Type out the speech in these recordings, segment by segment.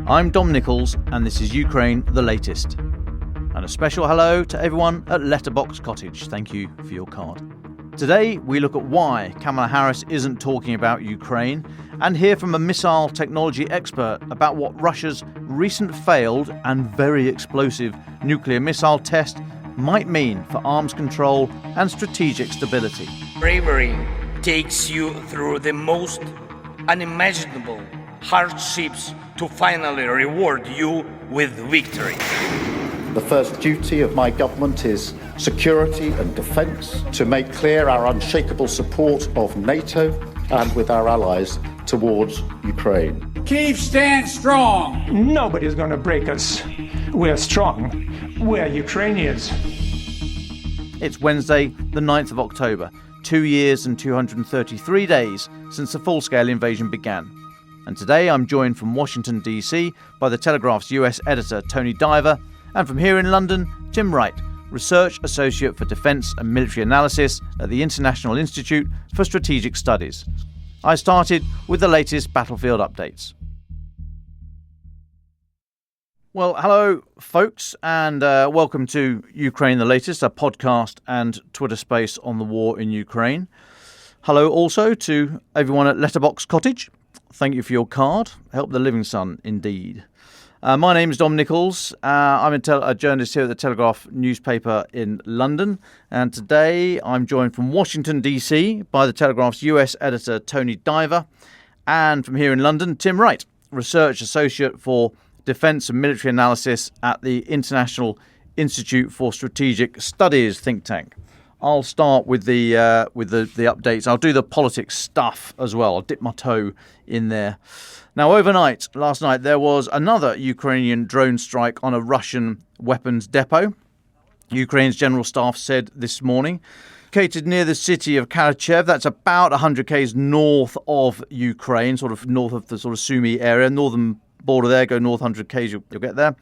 I'm Dom Nicholls, and this is Ukraine, the latest. And a special hello to everyone at Letterbox Cottage. Thank you for your card. Today, we look at why Kamala Harris isn't talking about Ukraine and hear from a missile technology expert about what Russia's recent failed and very explosive nuclear missile test might mean for arms control and strategic stability. Bravery takes you through the most unimaginable hardships to finally reward you with victory. The first duty of my government is security and defence, to make clear our unshakable support of NATO and with our allies towards Ukraine. Kyiv stands strong. Nobody's going to break us. We're strong. We're Ukrainians. It's Wednesday, the 9th of October, 2 years and 233 days since the full-scale invasion began. And today I'm joined from Washington, D.C. by the Telegraph's US editor, Tony Diver, and from here in London, Tim Wright, Research Associate for Defence and Military Analysis at the International Institute for Strategic Studies. I started with the latest battlefield updates. Well, hello, folks, and welcome to Ukraine the Latest, a podcast and Twitter space on the war in Ukraine. Hello also to everyone at Letterbox Cottage. Thank you for your card. Help the living son, indeed. My name is Dom Nicholls. I'm a journalist here at the Telegraph newspaper in London. And today I'm joined from Washington, D.C. by the Telegraph's US editor, Tony Diver. And from here in London, Tim Wright, Research Associate for Defence and Military Analysis at the International Institute for Strategic Studies think tank. I'll start with the updates. I'll do the politics stuff as well. I'll dip my toe in there. Now, last night, there was another Ukrainian drone strike on a Russian weapons depot. Ukraine's general staff said this morning, located near the city of Karachev, that's about 100 k's north of Ukraine, sort of north of the sort of Sumy area, northern border there, go north 100 k's, you'll get there.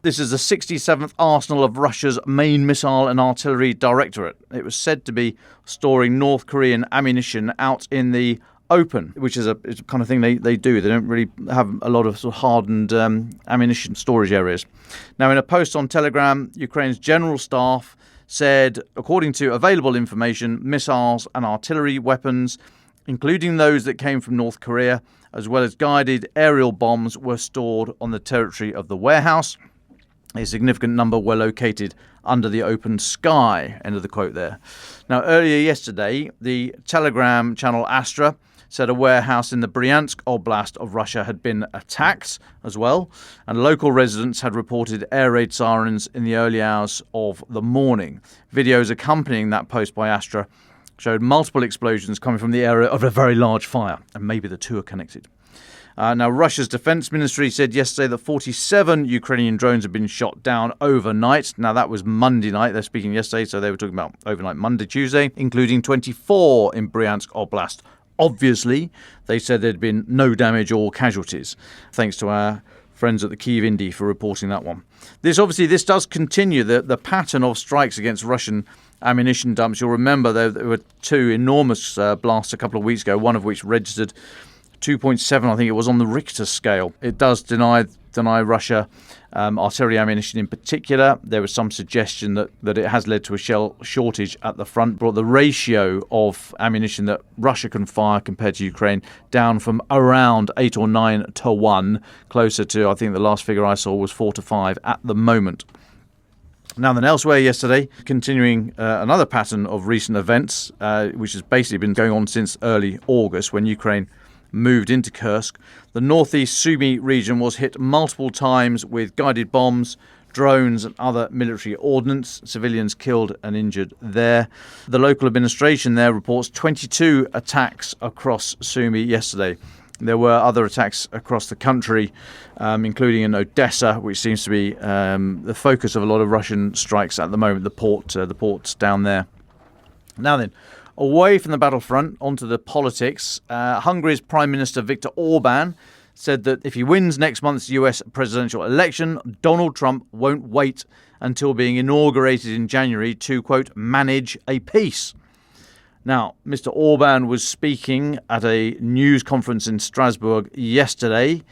This is the 67th arsenal of Russia's main missile and artillery directorate. It was said to be storing North Korean ammunition out in the open, which is a kind of thing they do. They don't really have a lot of sort of hardened ammunition storage areas. Now, in a post on Telegram, Ukraine's general staff said, according to available information, missiles and artillery weapons, including those that came from North Korea, as well as guided aerial bombs, were stored on the territory of the warehouse. A significant number were located under the open sky. End of the quote there. Now, earlier yesterday, the Telegram channel Astra said a warehouse in the Bryansk Oblast of Russia had been attacked as well, and local residents had reported air raid sirens in the early hours of the morning. Videos accompanying that post by Astra showed multiple explosions coming from the area of a very large fire, and maybe the two are connected. Now, Russia's defense ministry said yesterday that 47 Ukrainian drones had been shot down overnight. Now, that was Monday night. They're speaking yesterday, so they were talking about overnight Monday, Tuesday, including 24 in Bryansk Oblast. Obviously, they said there'd been no damage or casualties, thanks to our friends at the Kyiv Indy for reporting that one. This does continue the pattern of strikes against Russian ammunition dumps. You'll remember there were two enormous blasts a couple of weeks ago, one of which registered 2.7, I think it was, on the Richter scale. It does deny Russia artillery ammunition in particular. There was some suggestion that it has led to a shell shortage at the front, brought the ratio of ammunition that Russia can fire compared to Ukraine down from around 8 or 9 to 1, closer to, I think the last figure I saw was 4 to 5 at the moment. Now then, elsewhere yesterday, continuing another pattern of recent events, which has basically been going on since early August when Ukraine moved into Kursk. The northeast Sumy region was hit multiple times with guided bombs, drones and other military ordnance. Civilians killed and injured there. The local administration there reports 22 attacks across Sumy yesterday. There were other attacks across the country, including in Odessa, which seems to be the focus of a lot of Russian strikes at the moment, the ports down there. Now then, away from the battlefront, onto the politics. Hungary's Prime Minister Viktor Orban said that if he wins next month's US presidential election, Donald Trump won't wait until being inaugurated in January to, quote, manage a peace. Now, Mr. Orban was speaking at a news conference in Strasbourg yesterday,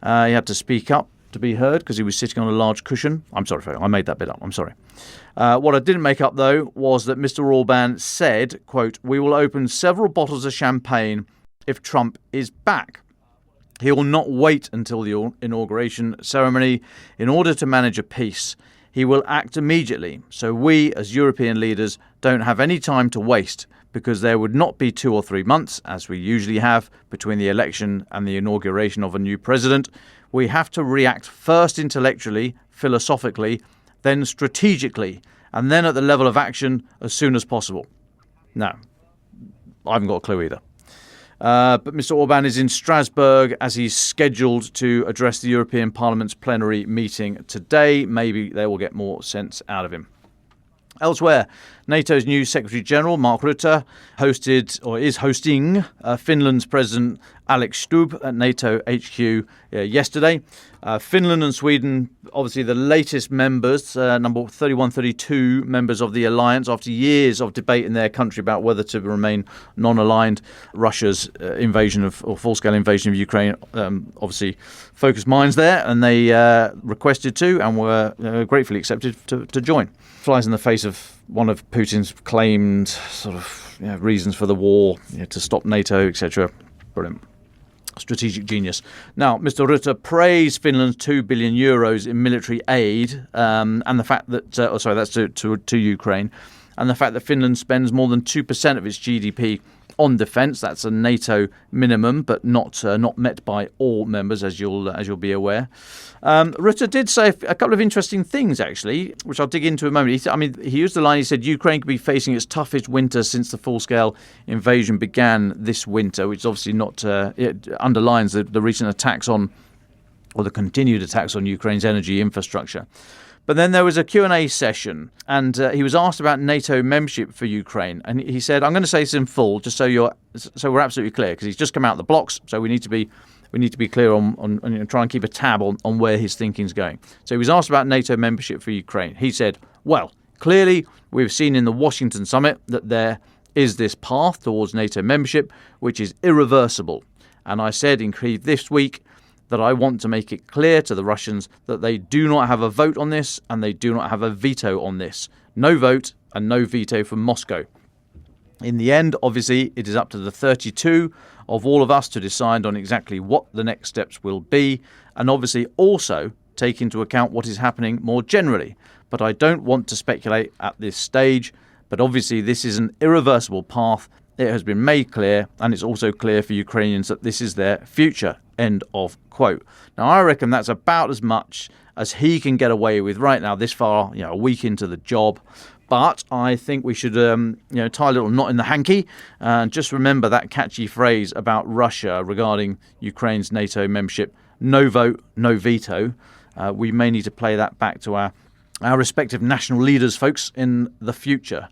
He had to speak up to be heard because he was sitting on a large cushion. I'm sorry, I made that bit up. I'm sorry. What I didn't make up, though, was that Mr. Orban said, quote, "We will open several bottles of champagne if Trump is back. He will not wait until the inauguration ceremony in order to manage a peace. He will act immediately. So we, as European leaders, don't have any time to waste, because there would not be 2 or 3 months, as we usually have, between the election and the inauguration of a new president. We have to react first intellectually, philosophically, then strategically, and then at the level of action as soon as possible." No, I haven't got a clue either. But Mr. Orban is in Strasbourg as he's scheduled to address the European Parliament's plenary meeting today. Maybe they will get more sense out of him. Elsewhere, NATO's new Secretary-General, Mark Rutte, is hosting Finland's President Alex Stubb at NATO HQ yesterday. Finland and Sweden, obviously the latest members, number 31, 32 members of the alliance, after years of debate in their country about whether to remain non-aligned. Russia's invasion of, or full-scale invasion of Ukraine, obviously focused minds there, and they requested to and were gratefully accepted to join. Flies in the face of one of Putin's claimed sort of reasons for the war, to stop NATO, etc. Brilliant. Strategic genius. Now, Mr. Rutte praised Finland's €2 billion in military aid, and the fact that, that's to Ukraine, and the fact that Finland spends more than 2% of its GDP on defence. That's a NATO minimum, but not met by all members, as you'll be aware. Rutte did say a couple of interesting things, actually, which I'll dig into in a moment. He used the line, he said, Ukraine could be facing its toughest winter since the full-scale invasion began this winter, which obviously it underlines the recent attacks on, or the continued attacks on Ukraine's energy infrastructure. But then there was a Q&A session, and he was asked about NATO membership for Ukraine, and he said, "I'm going to say this in full, just so we're absolutely clear, because he's just come out of the blocks, so we need to be clear on try and keep a tab on where his thinking's going." So he was asked about NATO membership for Ukraine. He said, "Well, clearly we've seen in the Washington summit that there is this path towards NATO membership, which is irreversible. And I said in Kyiv this week that I want to make it clear to the Russians that they do not have a vote on this and they do not have a veto on this. No vote and no veto from Moscow. In the end, obviously, it is up to the 32 of all of us to decide on exactly what the next steps will be, and obviously also take into account what is happening more generally. But I don't want to speculate at this stage, but obviously this is an irreversible path. It has been made clear, and it's also clear for Ukrainians that this is their future." End of quote. Now, I reckon that's about as much as he can get away with right now, this far, a week into the job. But I think we should, tie a little knot in the hanky and just remember that catchy phrase about Russia regarding Ukraine's NATO membership: no vote, no veto. We may need to play that back to our respective national leaders, folks, in the future.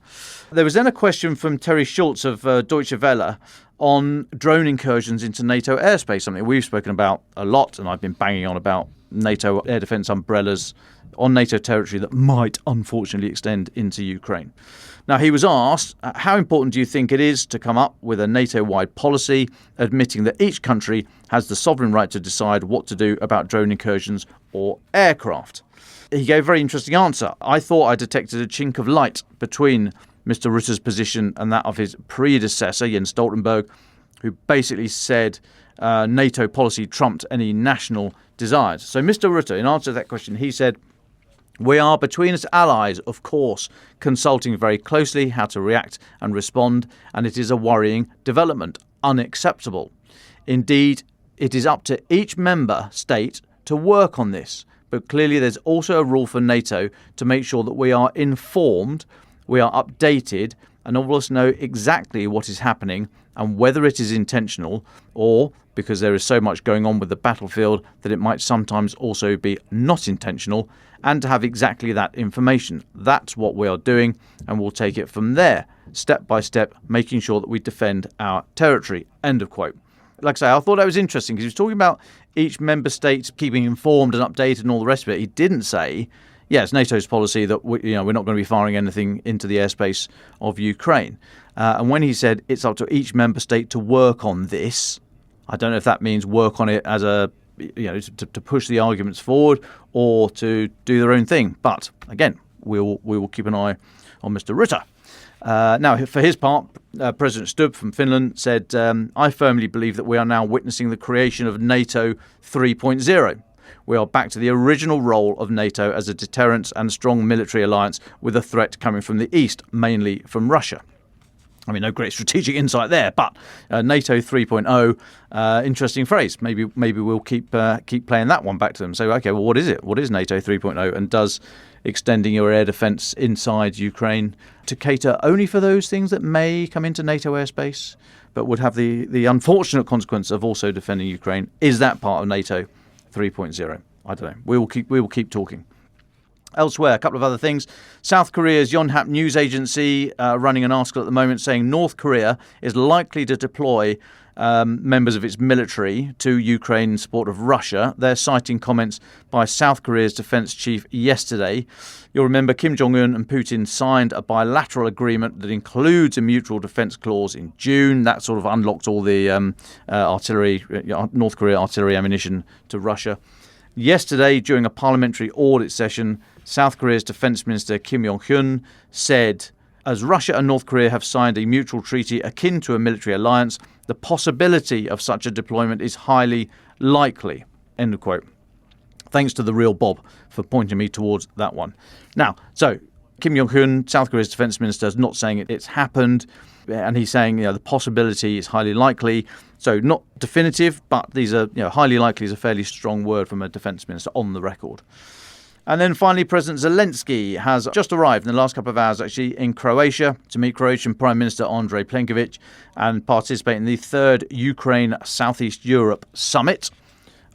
There was then a question from Terry Schultz of Deutsche Welle on drone incursions into NATO airspace, something we've spoken about a lot, and I've been banging on about NATO air defence umbrellas on NATO territory that might unfortunately extend into Ukraine. Now, he was asked, how important do you think it is to come up with a NATO-wide policy admitting that each country has the sovereign right to decide what to do about drone incursions or aircraft? He gave a very interesting answer. I thought I detected a chink of light between Mr. Rutte's position and that of his predecessor, Jens Stoltenberg, who basically said NATO policy trumped any national desires. So Mr. Rutte, in answer to that question, he said, "We are, between us allies, of course, consulting very closely how to react and respond, and it is a worrying development, unacceptable. Indeed, it is up to each member state to work on this, but clearly there's also a role for NATO to make sure that we are informed, we are updated, and all of us know exactly what is happening and whether it is intentional or, because there is so much going on with the battlefield, that it might sometimes also be not intentional, and to have exactly that information. That's what we are doing, and we'll take it from there, step by step, making sure that we defend our territory." End of quote. Like I say, I thought that was interesting because he was talking about each member state keeping informed and updated and all the rest of it. He didn't say, it's NATO's policy that we're not going to be firing anything into the airspace of Ukraine. And when he said it's up to each member state to work on this, I don't know if that means work on it as a to push the arguments forward or to do their own thing. But again, we will keep an eye on Mr. Rutte. Now, for his part, President Stubb from Finland said, I firmly believe that we are now witnessing the creation of NATO 3.0. We are back to the original role of NATO as a deterrent and strong military alliance with a threat coming from the east, mainly from Russia. I mean, no great strategic insight there, but NATO 3.0, interesting phrase. Maybe we'll keep playing that one back to them. So, okay, well, what is it? What is NATO 3.0? And does extending your air defence inside Ukraine to cater only for those things that may come into NATO airspace, but would have the unfortunate consequence of also defending Ukraine? Is that part of NATO 3.0? I don't know. We will keep talking. Elsewhere, a couple of other things. South Korea's Yonhap news agency running an article at the moment saying North Korea is likely to deploy members of its military to Ukraine in support of Russia. They're citing comments by South Korea's defense chief yesterday. You'll remember Kim Jong-un and Putin signed a bilateral agreement that includes a mutual defense clause in June. That sort of unlocked all the North Korea artillery ammunition to Russia. Yesterday, during a parliamentary audit session, South Korea's Defence Minister Kim Yong-hyun said, as Russia and North Korea have signed a mutual treaty akin to a military alliance, the possibility of such a deployment is highly likely. End of quote. Thanks to the real Bob for pointing me towards that one. Now, so Kim Yong-hyun, South Korea's Defence Minister, is not saying it's happened. And he's saying, the possibility is highly likely. So not definitive, but these are, highly likely is a fairly strong word from a defence minister on the record. And then finally, President Zelensky has just arrived in the last couple of hours, actually, in Croatia to meet Croatian Prime Minister Andrej Plenković and participate in the third Ukraine Southeast Europe Summit,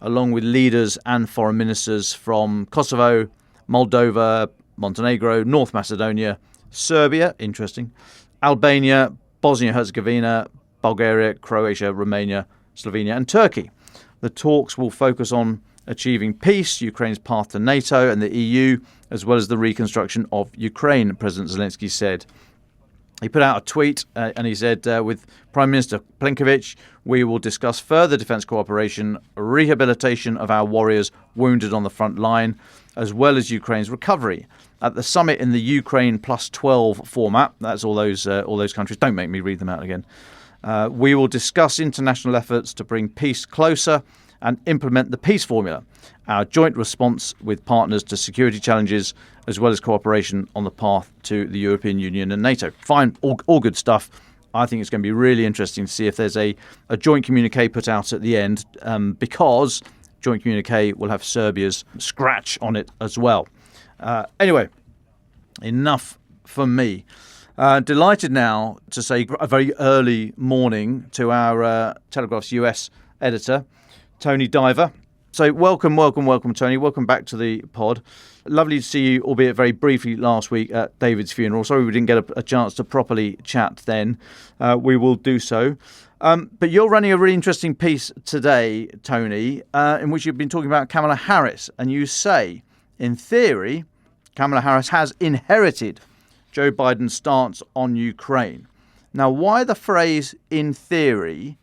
along with leaders and foreign ministers from Kosovo, Moldova, Montenegro, North Macedonia, Serbia, interesting, Albania, Bosnia-Herzegovina, Bulgaria, Croatia, Romania, Slovenia and Turkey. The talks will focus on achieving peace, Ukraine's path to NATO and the EU, as well as the reconstruction of Ukraine, President Zelensky said. He put out a tweet and he said, with Prime Minister Plenković, we will discuss further defence cooperation, rehabilitation of our warriors wounded on the front line, as well as Ukraine's recovery. At the summit in the Ukraine plus 12 format, that's all those countries, don't make me read them out again, we will discuss international efforts to bring peace closer and implement the peace formula, our joint response with partners to security challenges, as well as cooperation on the path to the European Union and NATO. Fine, all good stuff. I think it's going to be really interesting to see if there's a joint communique put out at the end, because joint communique will have Serbia's scratch on it as well. Anyway, enough from me. Delighted now to say a very early morning to our Telegraph's US editor, Tony Diver. So welcome, Tony. Welcome back to the pod. Lovely to see you, albeit very briefly, last week at David's funeral. Sorry we didn't get a chance to properly chat then. We will do so. But you're running a really interesting piece today, Tony, in which you've been talking about Kamala Harris. And you say, in theory, Kamala Harris has inherited Joe Biden's stance on Ukraine. Now, why the phrase "in theory"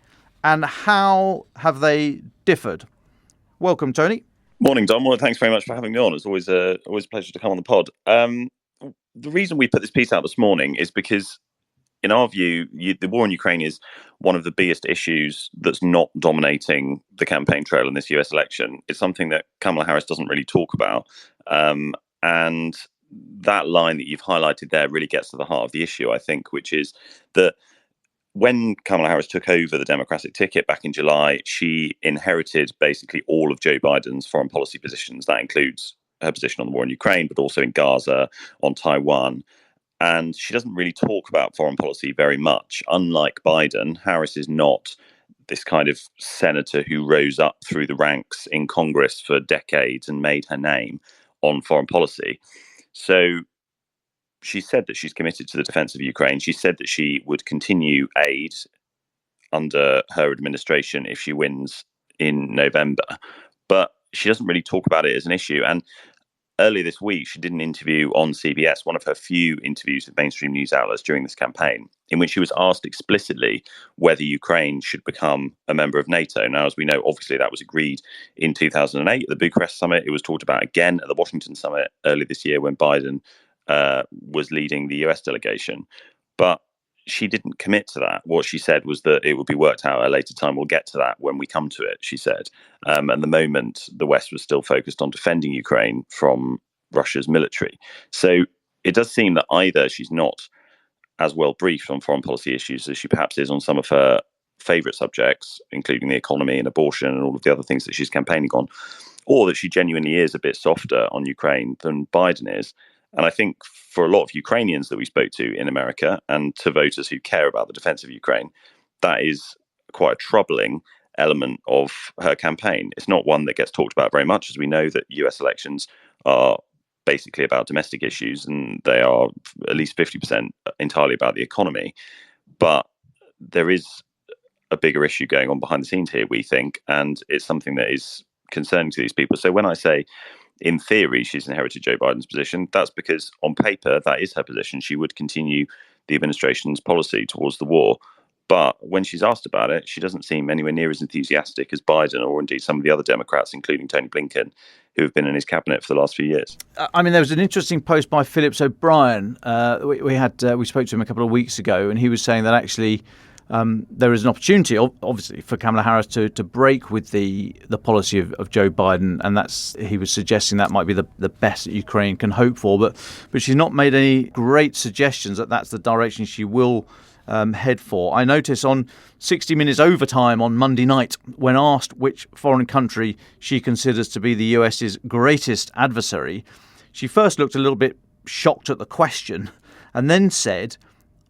and how have they differed? Welcome, Tony. Morning, Dom. Well, thanks very much for having me on. It's always a pleasure to come on the pod. The reason we put this piece out this morning is because, in our view, the war in Ukraine is one of the biggest issues that's not dominating the campaign trail in this US election. It's something that Kamala Harris doesn't really talk about. And that line that you've highlighted there really gets to the heart of the issue, I think, which is that when Kamala Harris took over the Democratic ticket back in July, she inherited basically all of Joe Biden's foreign policy positions. That includes her position on the war in Ukraine, but also in Gaza, on Taiwan. And she doesn't really talk about foreign policy very much. Unlike Biden, Harris is not this kind of senator who rose up through the ranks in Congress for decades and made her name on foreign policy. So she said that she's committed to the defense of Ukraine. She said that she would continue aid under her administration if she wins in November. But she doesn't really talk about it as an issue. And earlier this week, she did an interview on CBS, one of her few interviews with mainstream news outlets during this campaign, in which she was asked explicitly whether Ukraine should become a member of NATO. Now, as we know, obviously that was agreed in 2008 at the Bucharest summit. It was talked about again at the Washington summit earlier this year when Biden was leading the US delegation. But she didn't commit to that. What she said was that it would be worked out at a later time. We'll get to that when we come to it, she said. And the moment the West was still focused on defending Ukraine from Russia's military. So it does seem that either she's not as well briefed on foreign policy issues as she perhaps is on some of her favourite subjects, including the economy and abortion and all of the other things that she's campaigning on, or that she genuinely is a bit softer on Ukraine than Biden is. And I think for a lot of Ukrainians that we spoke to in America and to voters who care about the defense of Ukraine, that is quite a troubling element of her campaign. It's not one that gets talked about very much, as we know that US elections are basically about domestic issues and they are at least 50% entirely about the economy. But there is a bigger issue going on behind the scenes here, we think, and it's something that is concerning to these people. So when I say in theory, she's inherited Joe Biden's position, that's because on paper, that is her position. She would continue the administration's policy towards the war. But when she's asked about it, she doesn't seem anywhere near as enthusiastic as Biden or indeed some of the other Democrats, including Tony Blinken, who have been in his cabinet for the last few years. I mean, there was an interesting post by Phillips O'Brien. We spoke to him a couple of weeks ago, and he was saying that actually there is an opportunity, obviously, for Kamala Harris to break with the policy of Joe Biden, and he was suggesting that might be the best that Ukraine can hope for. But she's not made any great suggestions that that's the direction she will head for. I notice on 60 Minutes Overtime on Monday night, when asked which foreign country she considers to be the US's greatest adversary, she first looked a little bit shocked at the question and then said,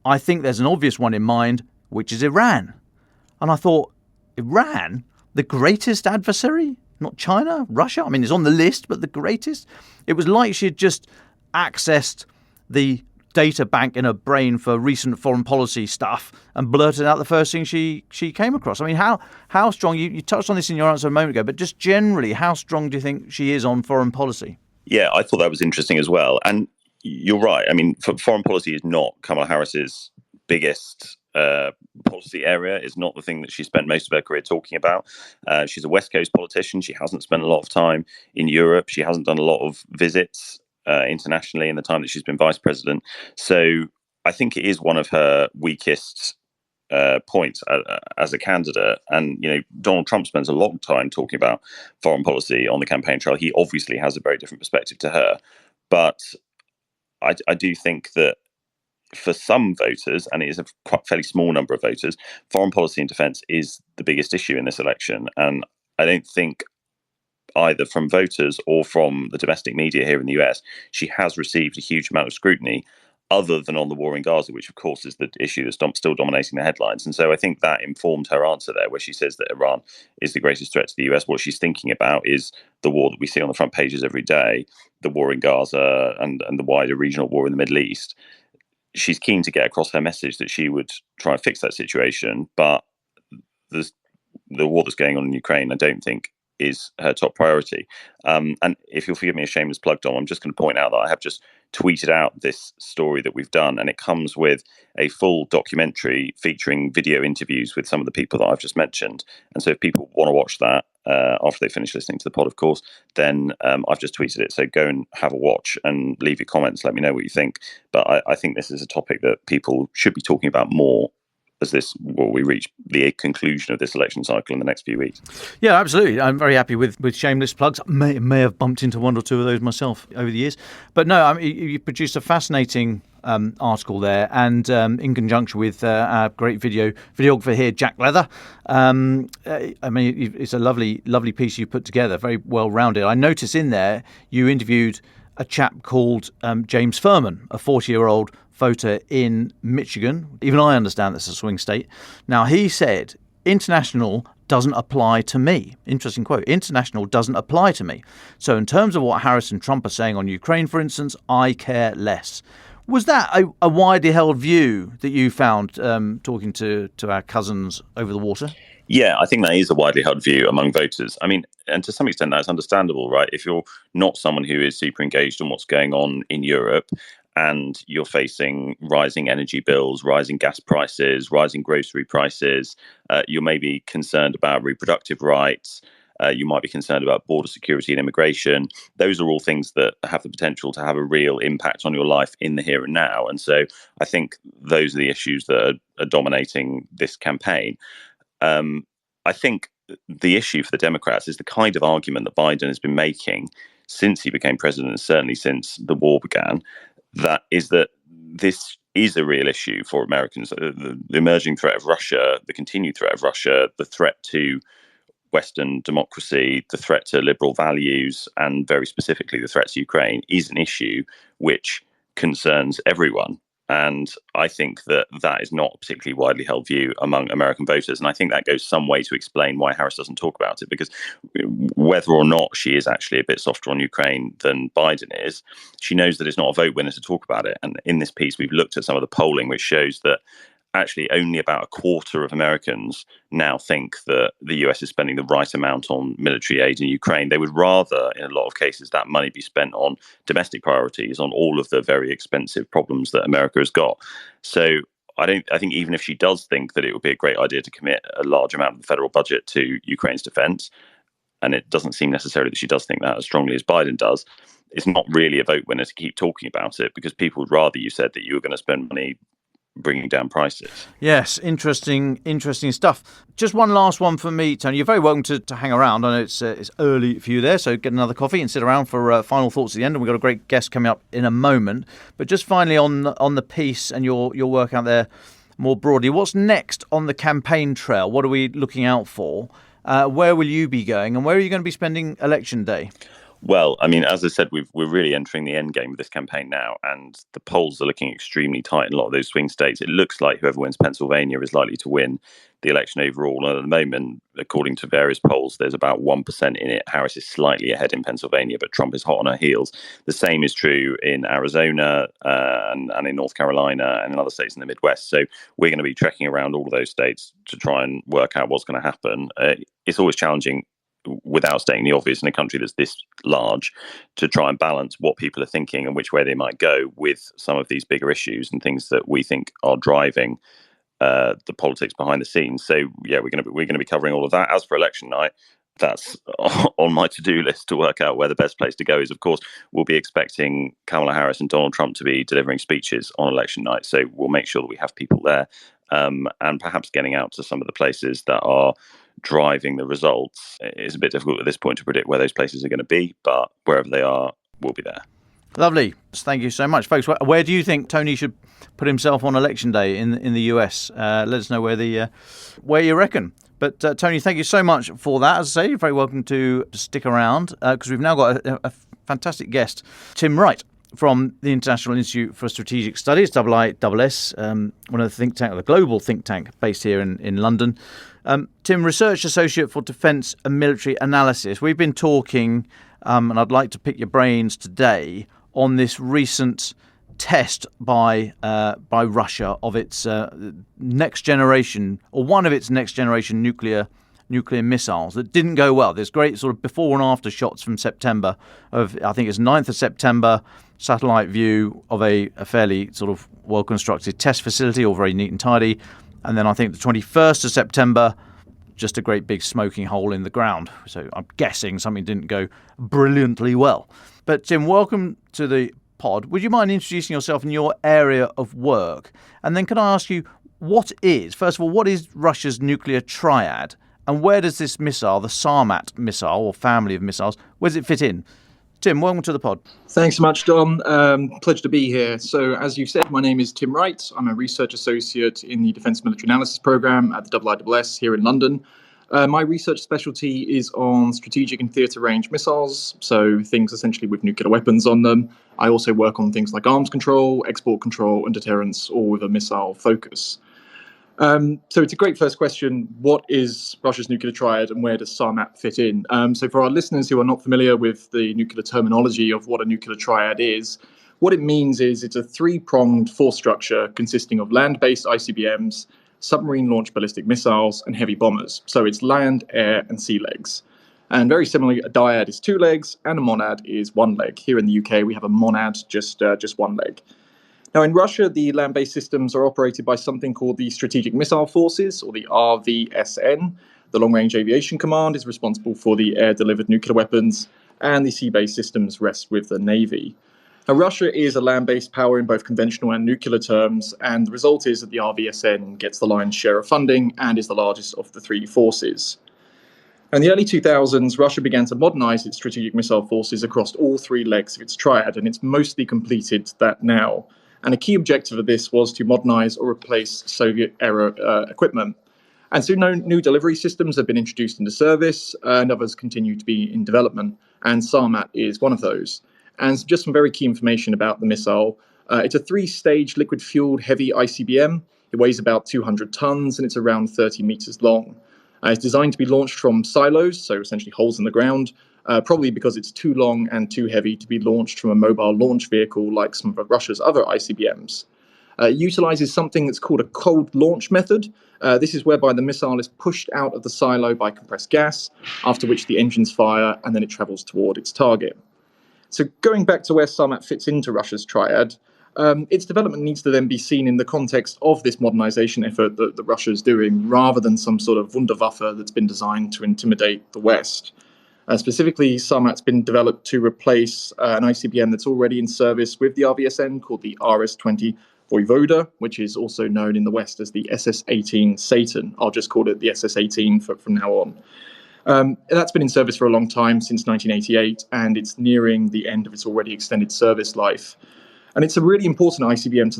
"I think there's an obvious one in mind, which is Iran." And I thought, Iran? The greatest adversary? Not China? Russia? I mean, it's on the list, but the greatest? It was like she had just accessed the data bank in her brain for recent foreign policy stuff and blurted out the first thing she came across. I mean, how strong, you touched on this in your answer a moment ago, but just generally, how strong do you think she is on foreign policy? Yeah, I thought that was interesting as well. And you're right. I mean, foreign policy is not Kamala Harris's biggest policy area. Is not the thing that she spent most of her career talking about. She's a West Coast politician. She hasn't spent a lot of time in Europe. She hasn't done a lot of visits internationally in the time that she's been vice president. So I think it is one of her weakest points as a candidate. And, you know, Donald Trump spends a long time talking about foreign policy on the campaign trail. He obviously has a very different perspective to her. But I do think that for some voters, and it is a quite fairly small number of voters, foreign policy and defense is the biggest issue in this election. And I don't think either from voters or from the domestic media here in the US, she has received a huge amount of scrutiny, other than on the war in Gaza, which of course is the issue that's still dominating the headlines. And so I think that informed her answer there, where she says that Iran is the greatest threat to the US. What she's thinking about is the war that we see on the front pages every day, the war in Gaza and the wider regional war in the Middle East. She's keen to get across her message that she would try and fix that situation, but the war that's going on in Ukraine, I don't think is her top priority. And if you'll forgive me a shameless plug, Dom, I'm just going to point out that I have just tweeted out this story that we've done, and it comes with a full documentary featuring video interviews with some of the people that I've just mentioned. And so if people want to watch that after they finish listening to the pod, of course, then I've just tweeted it. So go and have a watch and leave your comments. Let me know what you think. But I think this is a topic that people should be talking about more as we reach the conclusion of this election cycle in the next few weeks. Yeah, absolutely. I'm very happy with shameless plugs. May have bumped into one or two of those myself over the years. But no, I mean, you produced a fascinating article there, and in conjunction with our great videographer here, Jack Leather. I mean, it's a lovely piece you put together, very well rounded. I noticed in there you interviewed a chap called James Furman, a 40-year-old voter in Michigan. Even I understand that's a swing state. Now, he said, international doesn't apply to me. Interesting quote. International doesn't apply to me. So in terms of what Harris and Trump are saying on Ukraine, for instance, I care less. Was that a widely held view that you found talking to our cousins over the water? Yeah, I think that is a widely held view among voters. I mean, and to some extent that's understandable, right? If you're not someone who is super engaged in what's going on in Europe and you're facing rising energy bills, rising gas prices, rising grocery prices, you're maybe concerned about reproductive rights. You might be concerned about border security and immigration. Those are all things that have the potential to have a real impact on your life in the here and now. And so I think those are the issues that are dominating this campaign. I think the issue for the Democrats is the kind of argument that Biden has been making since he became president, and certainly since the war began, that this is a real issue for Americans. The emerging threat of Russia, the continued threat of Russia, the threat to Western democracy, the threat to liberal values, and very specifically the threat to Ukraine is an issue which concerns everyone. And I think that is not a particularly widely held view among American voters. And I think that goes some way to explain why Harris doesn't talk about it, because whether or not she is actually a bit softer on Ukraine than Biden is, she knows that it's not a vote winner to talk about it. And in this piece, we've looked at some of the polling, which shows that actually only about a quarter of Americans now think that the US is spending the right amount on military aid in Ukraine. They would rather, in a lot of cases, that money be spent on domestic priorities, on all of the very expensive problems that America has got. So I think even if she does think that it would be a great idea to commit a large amount of the federal budget to Ukraine's defense, and it doesn't seem necessarily that she does think that as strongly as Biden does, it's not really a vote winner to keep talking about it, because people would rather you said that you were going to spend money bringing down prices. Yes, interesting stuff. Just one last one for me, Tony. You're very welcome to hang around. I know it's early for you there, so get another coffee and sit around for final thoughts at the end. And we've got a great guest coming up in a moment. But just finally on the piece and your work out there more broadly, what's next on the campaign trail? What are we looking out for? Where will you be going, and where are you going to be spending election day? Well, I mean, as I said, we're really entering the end game of this campaign now, and the polls are looking extremely tight in a lot of those swing states. It looks like whoever wins Pennsylvania is likely to win the election overall. And at the moment, according to various polls, there's about 1% in it. Harris is slightly ahead in Pennsylvania, but Trump is hot on her heels. The same is true in Arizona and in North Carolina and in other states in the Midwest. So we're going to be trekking around all of those states to try and work out what's going to happen. It's always challenging, without stating the obvious, in a country that's this large, to try and balance what people are thinking and which way they might go with some of these bigger issues and things that we think are driving the politics behind the scenes. So yeah, we're going to be covering all of that. As for election night, that's on my to-do list to work out where the best place to go is. Of course, we'll be expecting Kamala Harris and Donald Trump to be delivering speeches on election night, so we'll make sure that we have people there, and perhaps getting out to some of the places that are driving the results. It's a bit difficult at this point to predict where those places are going to be, but wherever they are, we'll be there. Lovely. Thank you so much, folks. Where do you think Tony should put himself on election day in the US? Let us know where you reckon. But Tony, thank you so much for that. As I say, you're very welcome to stick around, because we've now got a fantastic guest, Tim Wright, from the International Institute for Strategic Studies, IISS, one of the global think tank based here in London. Tim, Research Associate for Defence and Military Analysis. We've been talking, and I'd like to pick your brains today on this recent test by Russia of its next generation, or one of its next generation nuclear missiles that didn't go well. There's great sort of before and after shots from September of, I think it's 9th of September, satellite view of a fairly sort of well-constructed test facility, all very neat and tidy. And then I think the 21st of September, just a great big smoking hole in the ground. So I'm guessing something didn't go brilliantly well. But Tim, welcome to the pod. Would you mind introducing yourself and your area of work? And then can I ask you, first of all, what is Russia's nuclear triad? And where does this missile, the Sarmat missile or family of missiles, where does it fit in? Tim, welcome to the pod. Thanks so much, Dom. Pleasure to be here. So, as you've said, my name is Tim Wright. I'm a research associate in the Defence Military Analysis Programme at the IISS here in London. My research specialty is on strategic and theatre range missiles, so things essentially with nuclear weapons on them. I also work on things like arms control, export control, and deterrence, all with a missile focus. So it's a great first question. What is Russia's nuclear triad and where does Sarmat fit in? So for our listeners who are not familiar with the nuclear terminology of what a nuclear triad is, what it means is it's a three-pronged force structure consisting of land-based ICBMs, submarine-launched ballistic missiles, and heavy bombers. So it's land, air, and sea legs. And very similarly, a dyad is 2 legs, and a monad is 1 leg. Here in the UK, we have a monad, just 1 leg. Now, in Russia, the land-based systems are operated by something called the Strategic Missile Forces, or the RVSN. The Long Range Aviation Command is responsible for the air-delivered nuclear weapons, and the sea-based systems rest with the Navy. Now, Russia is a land-based power in both conventional and nuclear terms, and the result is that the RVSN gets the lion's share of funding and is the largest of the 3 forces. In the early 2000s, Russia began to modernize its strategic missile forces across all 3 legs of its triad, and it's mostly completed that now. And a key objective of this was to modernize or replace Soviet-era equipment. And so new delivery systems have been introduced into service, and others continue to be in development, and Sarmat is one of those. And just some very key information about the missile. It's a 3-stage liquid-fueled heavy ICBM. It weighs about 200 tons, and it's around 30 meters long. It's designed to be launched from silos, so essentially holes in the ground, probably because it's too long and too heavy to be launched from a mobile launch vehicle like some of Russia's other ICBMs. It utilizes something that's called a cold launch method. This is whereby the missile is pushed out of the silo by compressed gas, after which the engines fire, and then it travels toward its target. So going back to where Sarmat fits into Russia's triad, its development needs to then be seen in the context of this modernization effort that Russia is doing, rather than some sort of Wunderwaffe that's been designed to intimidate the West. Specifically, Sarmat's been developed to replace an ICBM that's already in service with the RVSN called the RS-20 Voyvoda, which is also known in the West as the SS-18 Satan. I'll just call it the SS-18 from now on. That's been in service for a long time, since 1988, and it's nearing the end of its already extended service life. And it's a really important ICBM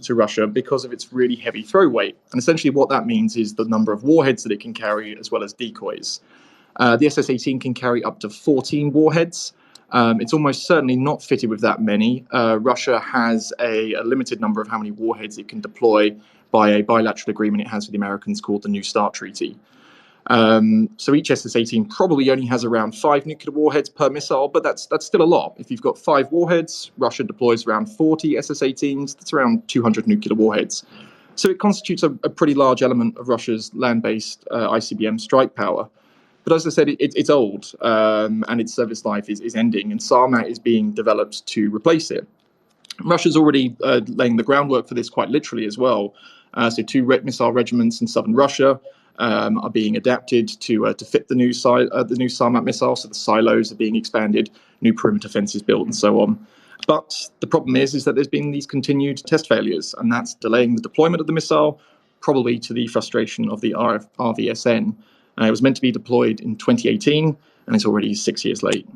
to Russia because of its really heavy throw weight. And essentially what that means is the number of warheads that it can carry, as well as decoys. The SS-18 can carry up to 14 warheads. It's almost certainly not fitted with that many. Russia has a limited number of how many warheads it can deploy by a bilateral agreement it has with the Americans called the New START Treaty. So each SS-18 probably only has around 5 nuclear warheads per missile, but that's still a lot. If you've got 5 warheads, Russia deploys around 40 SS-18s. That's around 200 nuclear warheads. So it constitutes a pretty large element of Russia's land-based ICBM strike power. But as I said, it's old, and its service life is ending, and Sarmat is being developed to replace it. Russia's already laying the groundwork for this quite literally as well. So 2 missile regiments in southern Russia are being adapted to fit the new Sarmat missile. So the silos are being expanded, new perimeter fences built, and so on. But the problem is that there's been these continued test failures, and that's delaying the deployment of the missile, probably to the frustration of the RVSN. It was meant to be deployed in 2018, and it's already 6 years late.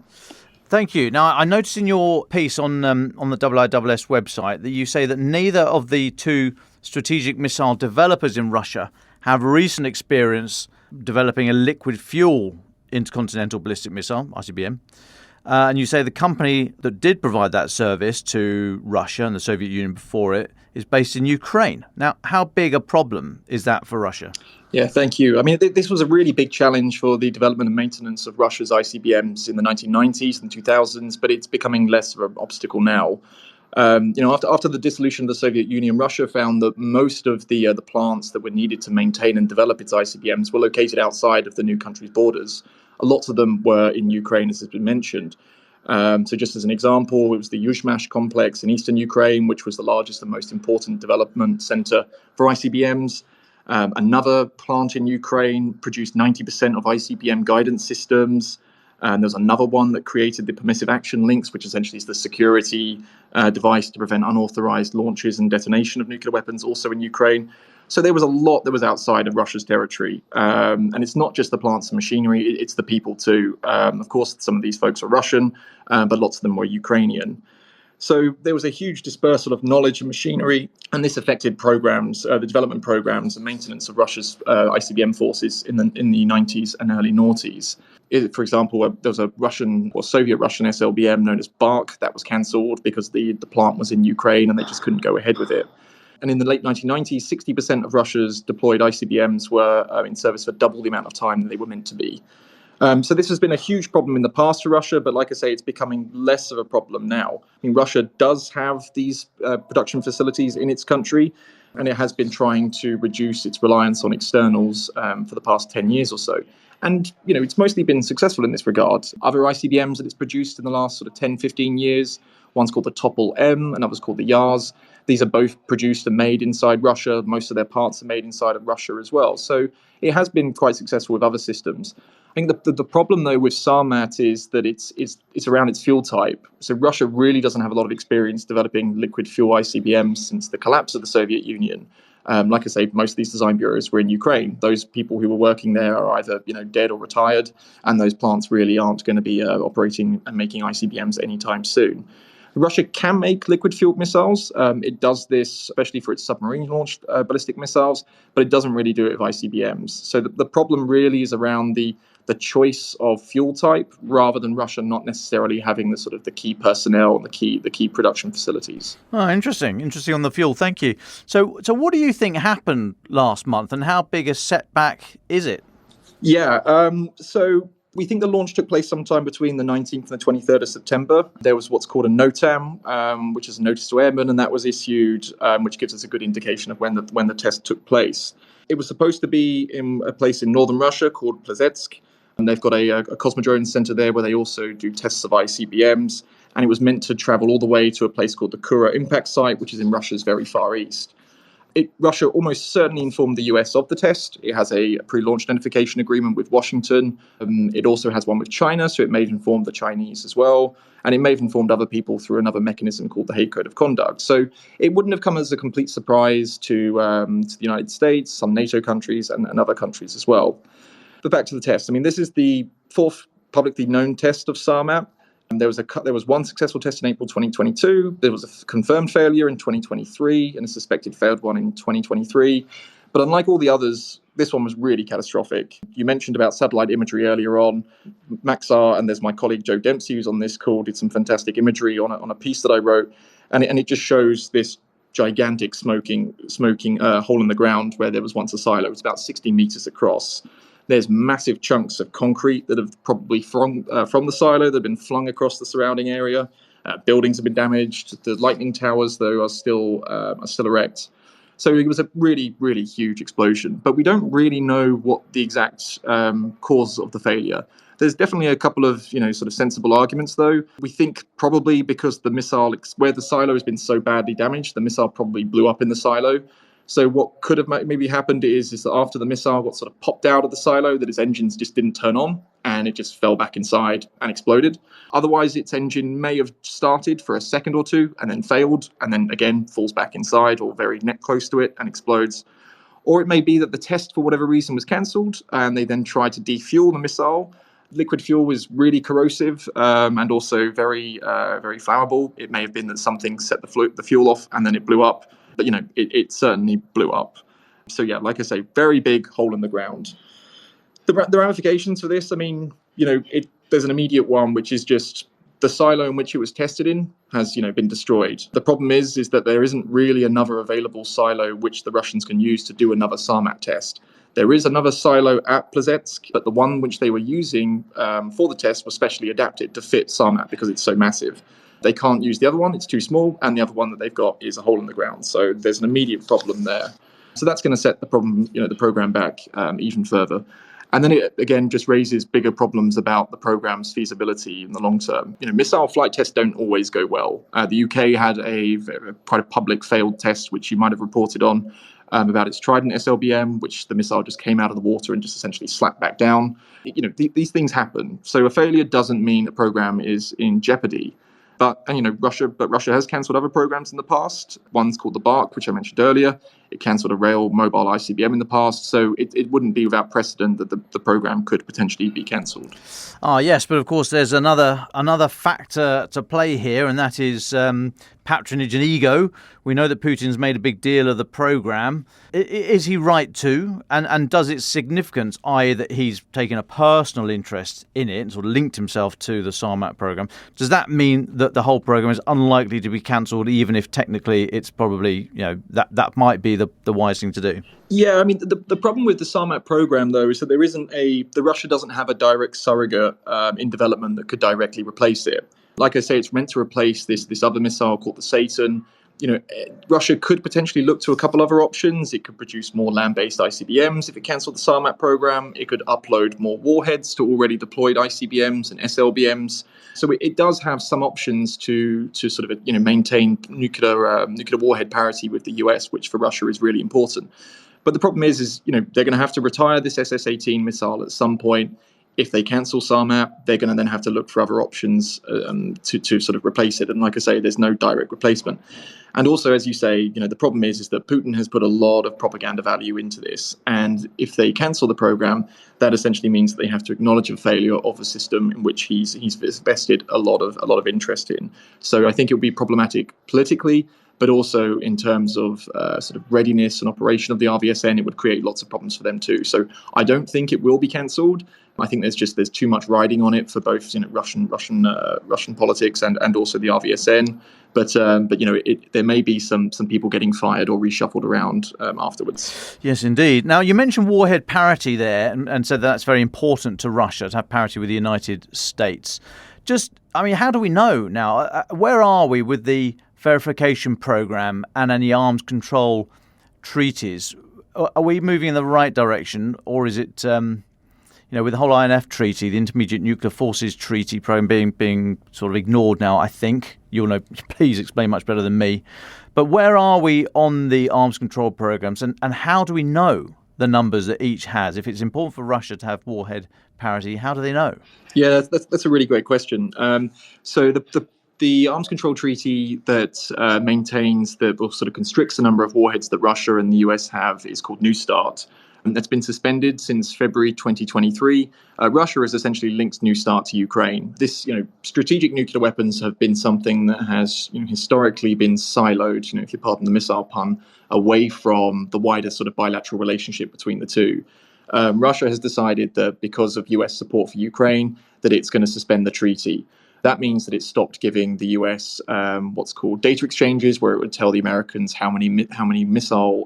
Thank you. Now, I noticed in your piece on the IISS website that you say that neither of the 2 strategic missile developers in Russia have recent experience developing a liquid fuel intercontinental ballistic missile, ICBM. And you say the company that did provide that service to Russia and the Soviet Union before it is based in Ukraine. Now, how big a problem is that for Russia? Yeah, thank you. I mean, this was a really big challenge for the development and maintenance of Russia's ICBMs in the 1990s and 2000s, but it's becoming less of an obstacle now. After the dissolution of the Soviet Union, Russia found that most of the plants that were needed to maintain and develop its ICBMs were located outside of the new country's borders. Lots of them were in Ukraine, as has been mentioned. So just as an example, it was the Yuzhmash complex in eastern Ukraine, which was the largest and most important development center for ICBMs. Another plant in Ukraine produced 90% of ICBM guidance systems. And there's another one that created the permissive action links, which essentially is the security device to prevent unauthorized launches and detonation of nuclear weapons, also in Ukraine. So there was a lot that was outside of Russia's territory. And it's not just the plants and machinery, it's the people too. Of course, some of these folks are Russian, but lots of them were Ukrainian. So there was a huge dispersal of knowledge and machinery, and this affected programs, the development programs and maintenance of Russia's ICBM forces in the 90s and early noughties. For example, there was a Soviet-Russian SLBM known as Bark that was cancelled because the plant was in Ukraine and they just couldn't go ahead with it. And in the late 1990s, 60% of Russia's deployed ICBMs were in service for double the amount of time that they were meant to be. So this has been a huge problem in the past for Russia, but like I say, it's becoming less of a problem now. I mean, Russia does have these production facilities in its country, and it has been trying to reduce its reliance on externals for the past 10 years or so. And, it's mostly been successful in this regard. Other ICBMs that it's produced in the last sort of 10, 15 years, one's called the Topol-M, another's called the Yars. These are both produced and made inside Russia. Most of their parts are made inside of Russia as well. So it has been quite successful with other systems. I think the problem, though, with Sarmat is that it's around its fuel type. So Russia really doesn't have a lot of experience developing liquid fuel ICBMs since the collapse of the Soviet Union. Like I say, most of these design bureaus were in Ukraine. Those people who were working there are either dead or retired, and those plants really aren't going to be operating and making ICBMs anytime soon. Russia can make liquid-fueled missiles. It does this, especially for its submarine-launched ballistic missiles, but it doesn't really do it with ICBMs. So the problem really is around the choice of fuel type, rather than Russia not necessarily having the sort of the key personnel and the key production facilities. Oh, interesting on the fuel. Thank you. So what do you think happened last month, and how big a setback is it? Yeah. So we think the launch took place sometime between the 19th and the 23rd of September. There was what's called a NOTAM, which is a notice to airmen, and that was issued, which gives us a good indication of when the test took place. It was supposed to be in a place in northern Russia called Plesetsk, and they've got a Cosmodrome center there where they also do tests of ICBMs, and it was meant to travel all the way to a place called the Kura impact site, which is in Russia's very far east. Russia almost certainly informed the US of the test. It has a pre-launch identification agreement with Washington. It also has one with China, so it may have informed the Chinese as well. And it may have informed other people through another mechanism called the Hague Code of Conduct. So it wouldn't have come as a complete surprise to the United States, some NATO countries, and other countries as well. But back to the test. This is the fourth publicly known test of Sarmat. There was one successful test in April 2022. There was a confirmed failure in 2023 and a suspected failed one in 2023. But unlike all the others, this one was really catastrophic. You mentioned about satellite imagery earlier on. Maxar, and there's my colleague Joe Dempsey, who's on this call, did some fantastic imagery on a piece that I wrote. And it just shows this gigantic smoking hole in the ground where there was once a silo. It's about 60 meters across. There's massive chunks of concrete that have probably from the silo that have been flung across the surrounding area. Buildings have been damaged. The lightning towers, though, are still erect. So it was a really, really huge explosion. But we don't really know what the exact cause of the failure. There's definitely a couple of sort of sensible arguments, though. We think probably because the missile, where the silo has been so badly damaged, the missile probably blew up in the silo. So what could have maybe happened is that after the missile got sort of popped out of the silo, that its engines just didn't turn on and it just fell back inside and exploded. Otherwise, its engine may have started for a second or two and then failed and then again falls back inside or very close to it and explodes. Or it may be that the test, for whatever reason, was cancelled and they then tried to defuel the missile. Liquid fuel was really corrosive and also very, very flammable. It may have been that something set the fuel off and then it blew up. But, it certainly blew up. So, yeah, like I say, very big hole in the ground. The ramifications for this, there's an immediate one, which is just the silo in which it was tested in has, been destroyed. The problem is that there isn't really another available silo which the Russians can use to do another Sarmat test. There is another silo at Plesetsk, but the one which they were using for the test was specially adapted to fit Sarmat because it's so massive. They can't use the other one, it's too small, and the other one that they've got is a hole in the ground. So there's an immediate problem there. So that's going to set the program back even further. And then it, again, just raises bigger problems about the program's feasibility in the long term. Missile flight tests don't always go well. The UK had quite a public failed test, which you might have reported on, about its Trident SLBM, which the missile just came out of the water and just essentially slapped back down. These things happen. So a failure doesn't mean a program is in jeopardy. But Russia has cancelled other programs in the past. One's called the Bark, which I mentioned earlier. It cancelled a rail mobile ICBM in the past. So it wouldn't be without precedent that the program could potentially be cancelled. Yes, but of course there's another factor to play here, and that is patronage and ego. We know that Putin's made a big deal of the program. Is he right to? And does its significance, i.e. that he's taken a personal interest in it and sort of linked himself to the Sarmat program, does that mean that the whole program is unlikely to be cancelled, even if technically it's probably, that might be the wise thing to do? Yeah, the problem with the Sarmat program, though, is that Russia doesn't have a direct surrogate in development that could directly replace it. Like I say, it's meant to replace this other missile called the Satan. Russia could potentially look to a couple other options. It could produce more land-based ICBMs if it cancelled the SARMAT program. It could upload more warheads to already deployed ICBMs and SLBMs. So it does have some options to sort of maintain nuclear warhead parity with the US, which for Russia is really important. But the problem is they're going to have to retire this SS-18 missile at some point. If they cancel SARMAT, they're going to then have to look for other options to sort of replace it. And like I say, there's no direct replacement. And also, as you say, the problem is that Putin has put a lot of propaganda value into this. And if they cancel the program, that essentially means that they have to acknowledge a failure of a system in which he's vested a lot of interest in. So I think it would be problematic politically, but also in terms of sort of readiness and operation of the RVSN, it would create lots of problems for them too. So I don't think it will be cancelled. I think there's too much riding on it for both Russian politics and also the RVSN. But there may be some people getting fired or reshuffled around afterwards. Yes, indeed. Now, you mentioned warhead parity there and said that's very important to Russia to have parity with the United States. How do we know now? Where are we with the verification program and any arms control treaties? Are we moving in the right direction, or is it, with the whole INF treaty, the Intermediate Nuclear Forces Treaty program being sort of ignored now? I think you'll know. Please explain much better than me. But where are we on the arms control programs, and how do we know the numbers that each has? If it's important for Russia to have warhead parity, how do they know? Yeah, that's a really great question. So the arms control treaty that maintains sort of constricts the number of warheads that Russia and the US have is called New START. That's been suspended since February 2023. Russia has essentially linked New START to Ukraine. This, strategic nuclear weapons have been something that has historically been siloed, if you pardon the missile pun, away from the wider sort of bilateral relationship between the two. Russia has decided that because of US support for Ukraine, that it's going to suspend the treaty. That means that it stopped giving the US what's called data exchanges, where it would tell the Americans how many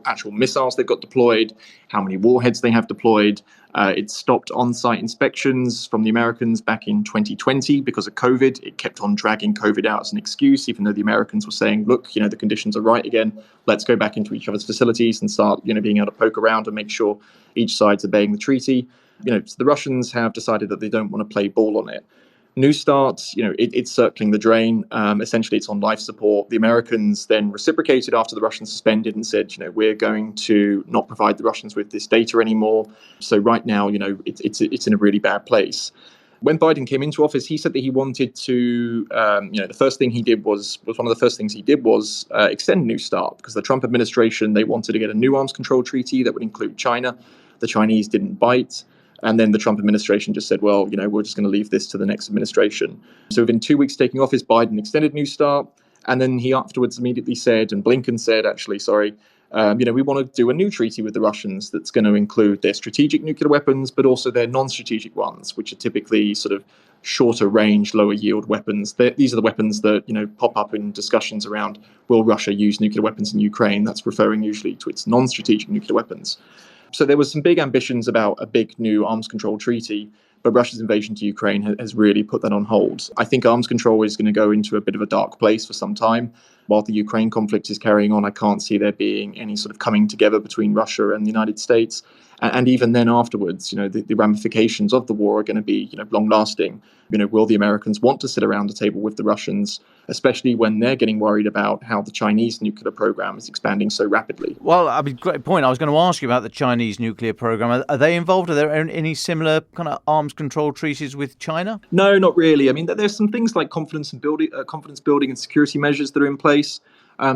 actual missiles they've got deployed, how many warheads they have deployed. It stopped on-site inspections from the Americans back in 2020 because of COVID. It kept on dragging COVID out as an excuse, even though the Americans were saying, look, the conditions are right again. Let's go back into each other's facilities and start, being able to poke around and make sure each side's obeying the treaty. So the Russians have decided that they don't want to play ball on it. New START, it's circling the drain. Essentially, it's on life support. The Americans then reciprocated after the Russians suspended and said, we're going to not provide the Russians with this data anymore. So right now, it's in a really bad place. When Biden came into office, he said that he wanted to, the first thing he did was one of the first things he did was extend New START, because the Trump administration, they wanted to get a new arms control treaty that would include China. The Chinese didn't bite. And then the Trump administration just said, well, we're just going to leave this to the next administration. So within 2 weeks taking office, Biden extended New START. And then he afterwards immediately said, and Blinken said, we want to do a new treaty with the Russians that's going to include their strategic nuclear weapons, but also their non-strategic ones, which are typically sort of shorter range, lower yield weapons. These are the weapons that, pop up in discussions around, will Russia use nuclear weapons in Ukraine? That's referring usually to its non-strategic nuclear weapons. So there was some big ambitions about a big new arms control treaty, but Russia's invasion to Ukraine has really put that on hold. I think arms control is going to go into a bit of a dark place for some time. While the Ukraine conflict is carrying on, I can't see there being any sort of coming together between Russia and the United States. And even then afterwards, the ramifications of the war are going to be, long lasting. Will the Americans want to sit around a table with the Russians, especially when they're getting worried about how the Chinese nuclear program is expanding so rapidly? Well, great point. I was going to ask you about the Chinese nuclear program. Are they involved? Are there any similar kind of arms control treaties with China? No, not really. There's some things like confidence building and security measures that are in place.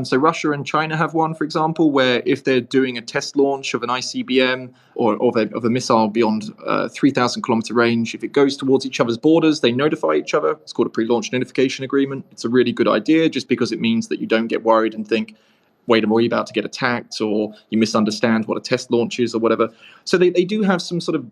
So Russia and China have one, for example, where if they're doing a test launch of an ICBM or of a missile beyond 3,000 kilometer range, if it goes towards each other's borders, they notify each other. It's called a pre-launch notification agreement. It's a really good idea just because it means that you don't get worried and think, wait, are we about to get attacked, or you misunderstand what a test launch is or whatever. So they do have some sort of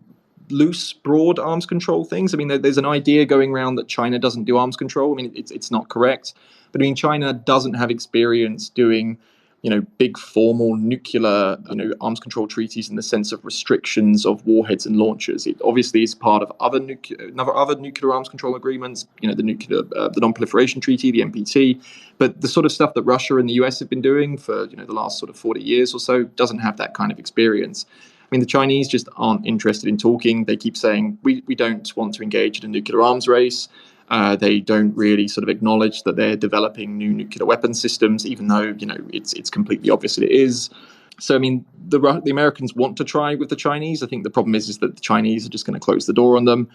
loose, broad arms control things. There's an idea going around that China doesn't do arms control. It's not correct. But China doesn't have experience doing big formal nuclear, arms control treaties in the sense of restrictions of warheads and launchers. It obviously is part of other nuclear arms control agreements, the Non-Proliferation Treaty, the NPT, but the sort of stuff that Russia and the US have been doing for, the last sort of 40 years or so doesn't have that kind of experience. I mean, the Chinese just aren't interested in talking. They keep saying, we don't want to engage in a nuclear arms race. They don't really sort of acknowledge that they're developing new nuclear weapon systems, even though, it's completely obvious that it is. So, I mean, the Americans want to try with the Chinese. I think the problem is that the Chinese are just going to close the door on them.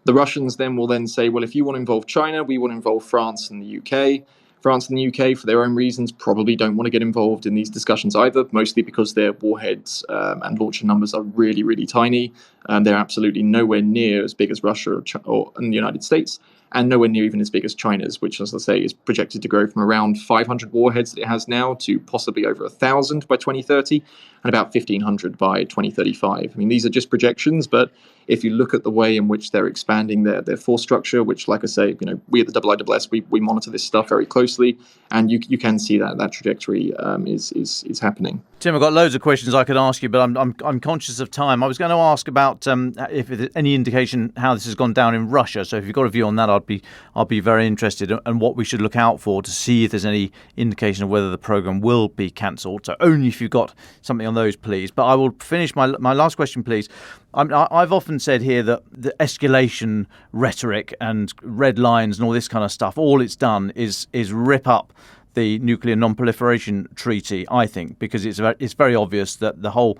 The Russians will then say, well, if you want to involve China, we want to involve France and the UK. France and the UK, for their own reasons, probably don't want to get involved in these discussions either, mostly because their warheads and launcher numbers are really, really tiny. They're absolutely nowhere near as big as Russia or the United States, and nowhere near even as big as China's, which, as I say, is projected to grow from around 500 warheads that it has now to possibly over 1,000 by 2030 and about 1,500 by 2035. I mean, these are just projections, but if you look at the way in which they're expanding their force structure, which, like I say, we at the IISS, we monitor this stuff very closely, and you can see that trajectory is happening. Tim, I've got loads of questions I could ask you, but I'm conscious of time. I was going to ask about if there's any indication how this has gone down in Russia. So if you've got a view on that, I'd be very interested, and what we should look out for to see if there's any indication of whether the program will be cancelled. So only if you've got something on those, please. But I will finish my last question, please. I've often said here that the escalation rhetoric and red lines and all this kind of stuff, all it's done is rip up the Nuclear Non-Proliferation Treaty, I think, because it's very obvious that the whole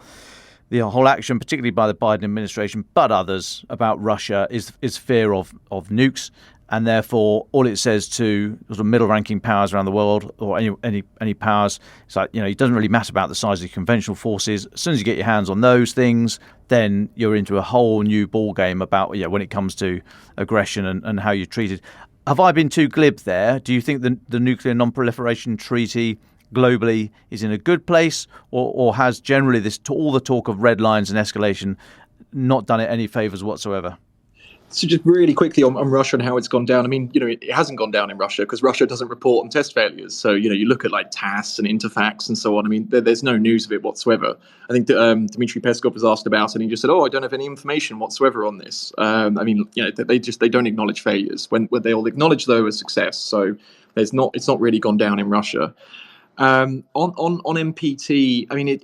action, particularly by the Biden administration, but others, about Russia is fear of nukes, and therefore all it says to sort of middle-ranking powers around the world, or any powers, it's like, it doesn't really matter about the size of the conventional forces. As soon as you get your hands on those things, then you're into a whole new ball game about when it comes to aggression and how you're treated. Have I been too glib there? Do you think the Nuclear Non-Proliferation Treaty globally is in a good place, or has generally all the talk of red lines and escalation not done it any favours whatsoever? So just really quickly on Russia and how it's gone down. I mean, it hasn't gone down in Russia because Russia doesn't report on test failures. So, you look at like TASS and Interfax and so on. I mean, there's no news of it whatsoever. I think Dmitry Peskov was asked about it and he just said, I don't have any information whatsoever on this. I mean, they don't acknowledge failures when they'll acknowledge, though, a success. So it's not really gone down in Russia. On NPT, I mean,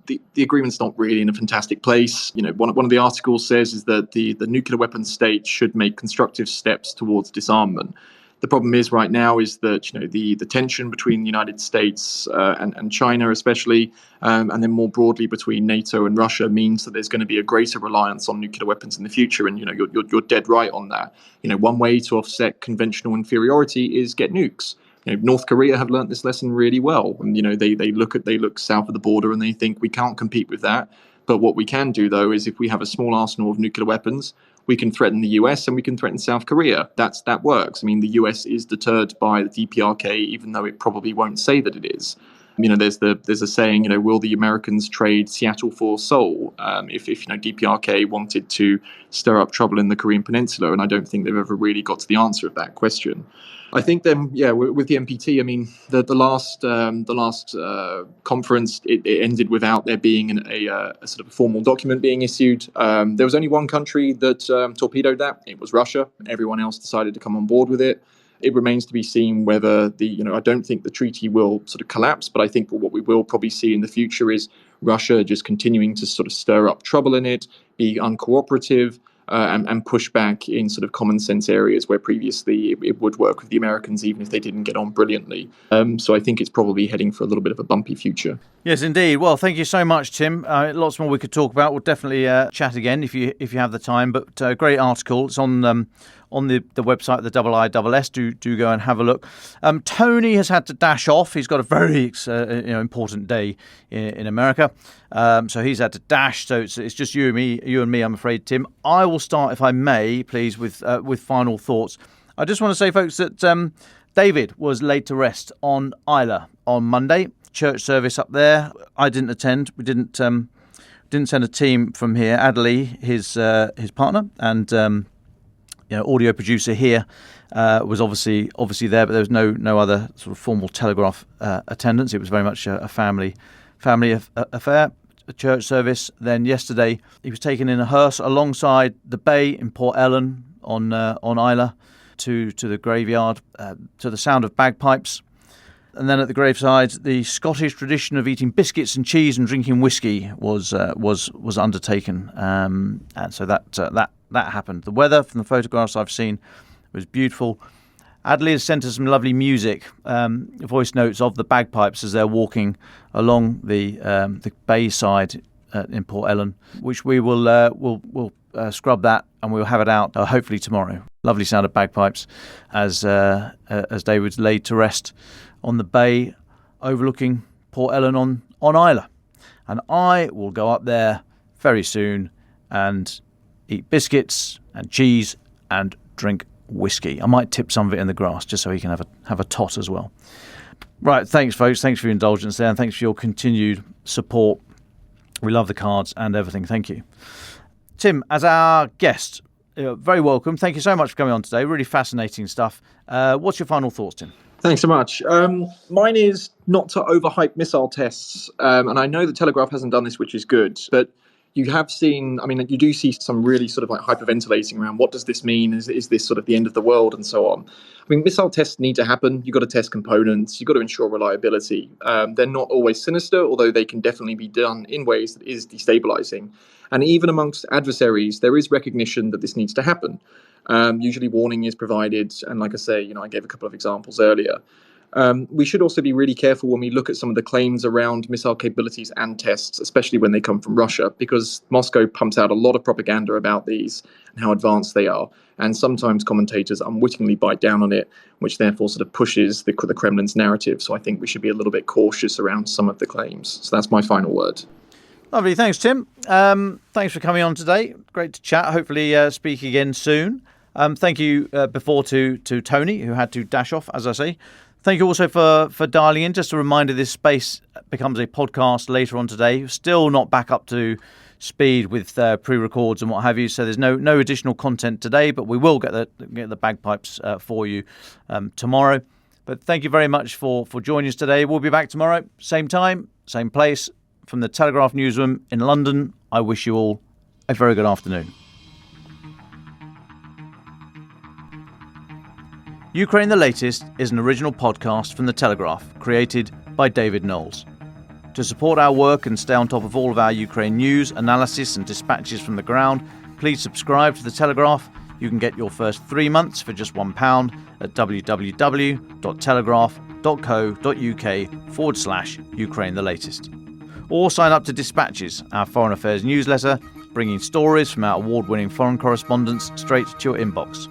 the agreement's not really in a fantastic place. One of the articles says is that the nuclear weapon state should make constructive steps towards disarmament. The problem is right now is that the tension between the United States and China especially, and then more broadly between NATO and Russia, means that there's going to be a greater reliance on nuclear weapons in the future. And you're dead right on that. One way to offset conventional inferiority is get nukes. North Korea have learnt this lesson really well. And, they look south of the border and they think we can't compete with that. But what we can do, though, is if we have a small arsenal of nuclear weapons, we can threaten the US and we can threaten South Korea. That works. I mean, the US is deterred by the DPRK, even though it probably won't say that it is. There's a saying, will the Americans trade Seattle for Seoul? If DPRK wanted to stir up trouble in the Korean Peninsula, and I don't think they've ever really got to the answer of that question. I think then, with the NPT, I mean, the last conference, it ended without there being a sort of a formal document being issued. There was only one country that torpedoed that. It was Russia. Everyone else decided to come on board with it. It remains to be seen whether I don't think the treaty will sort of collapse, but I think what we will probably see in the future is Russia just continuing to sort of stir up trouble in it, be uncooperative, and push back in sort of common sense areas where previously it would work with the Americans, even if they didn't get on brilliantly. So I think it's probably heading for a little bit of a bumpy future. Yes, indeed. Well, thank you so much, Tim. Lots more we could talk about. We'll definitely chat again if you have the time. But great article. It's on the website, the IISS. Do go and have a look. Tony has had to dash off. He's got a very important day in America, so he's had to dash. So it's just you and me. I'm afraid, Tim. I will start, if I may, please, with final thoughts. I just want to say, folks, that David was laid to rest on Isla on Monday. Church service up there. I didn't attend. We didn't send a team from here. Adley, his partner, and audio producer here, was obviously there, but there was no other sort of formal Telegraph attendance. It was very much a family affair, a church service. Then yesterday he was taken in a hearse alongside the bay in Port Ellen on Islay to the graveyard to the sound of bagpipes. And then at the graveside, the Scottish tradition of eating biscuits and cheese and drinking whiskey was undertaken, and so that happened. The weather from the photographs I've seen was beautiful. Adley has sent us some lovely music, voice notes of the bagpipes as they're walking along the bayside in Port Ellen, which we will scrub that and we'll have it out hopefully tomorrow. Lovely sound of bagpipes as David's laid to rest on the bay overlooking Port Ellen on Islay. And I will go up there very soon and eat biscuits and cheese and drink whiskey. I might tip some of it in the grass just so he can have a tot as well. Right, thanks folks. Thanks for your indulgence there, and thanks for your continued support. We love the cards and everything. Thank you. Tim, as our guest, very welcome. Thank you so much for coming on today. Really fascinating stuff. What's your final thoughts, Tim? Thanks so much. Mine is not to overhype missile tests. And I know the Telegraph hasn't done this, which is good. But you have seen, you do see some really sort of like hyperventilating around what does this mean? Is this sort of the end of the world and so on? Missile tests need to happen. You've got to test components. You've got to ensure reliability. They're not always sinister, although they can definitely be done in ways that is destabilizing. And even amongst adversaries, there is recognition that this needs to happen. Usually warning is provided. And like I say, I gave a couple of examples earlier. We should also be really careful when we look at some of the claims around missile capabilities and tests, especially when they come from Russia, because Moscow pumps out a lot of propaganda about these and how advanced they are. And sometimes commentators unwittingly bite down on it, which therefore sort of pushes the Kremlin's narrative. So I think we should be a little bit cautious around some of the claims. So that's my final word. Lovely. Thanks, Tim. Thanks for coming on today. Great to chat. Hopefully speak again soon. Thank you before to Tony, who had to dash off, as I say. Thank you also for dialing in. Just a reminder, this space becomes a podcast later on today. Still not back up to speed with pre-records and what have you, so there's no additional content today, but we will get the bagpipes for you tomorrow. But thank you very much for joining us today. We'll be back tomorrow, same time, same place, from the Telegraph newsroom in London. I wish you all a very good afternoon. Ukraine the Latest is an original podcast from The Telegraph, created by David Nicholls. To support our work and stay on top of all of our Ukraine news, analysis and dispatches from the ground, please subscribe to The Telegraph. You can get your first 3 months for just £1 at www.telegraph.co.uk/Ukraine the Latest. Or sign up to Dispatches, our foreign affairs newsletter, bringing stories from our award-winning foreign correspondents straight to your inbox.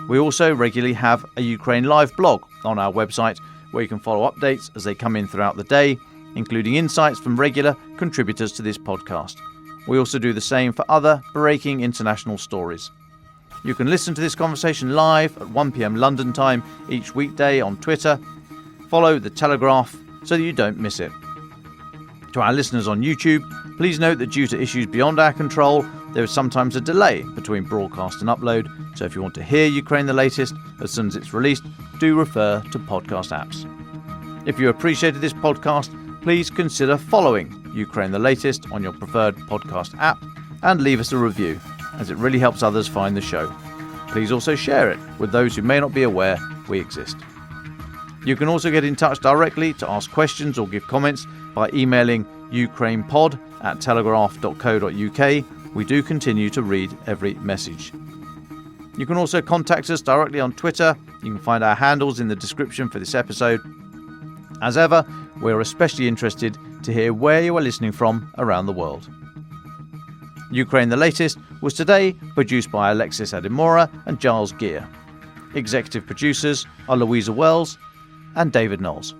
We also regularly have a Ukraine Live blog on our website where you can follow updates as they come in throughout the day, including insights from regular contributors to this podcast. We also do the same for other breaking international stories. You can listen to this conversation live at 1 p.m. London time each weekday on Twitter. Follow The Telegraph so that you don't miss it. To our listeners on YouTube, please note that due to issues beyond our control, there is sometimes a delay between broadcast and upload, so if you want to hear Ukraine the Latest as soon as it's released, do refer to podcast apps. If you appreciated this podcast, please consider following Ukraine the Latest on your preferred podcast app and leave us a review, as it really helps others find the show. Please also share it with those who may not be aware we exist. You can also get in touch directly to ask questions or give comments by emailing ukrainepod@telegraph.co.uk. We do continue to read every message. You can also contact us directly on Twitter. You can find our handles in the description for this episode. As ever, we're especially interested to hear where you are listening from around the world. Ukraine the Latest was today produced by Alexis Adimora and Giles Gear. Executive producers are Louisa Wells and David Nicholls.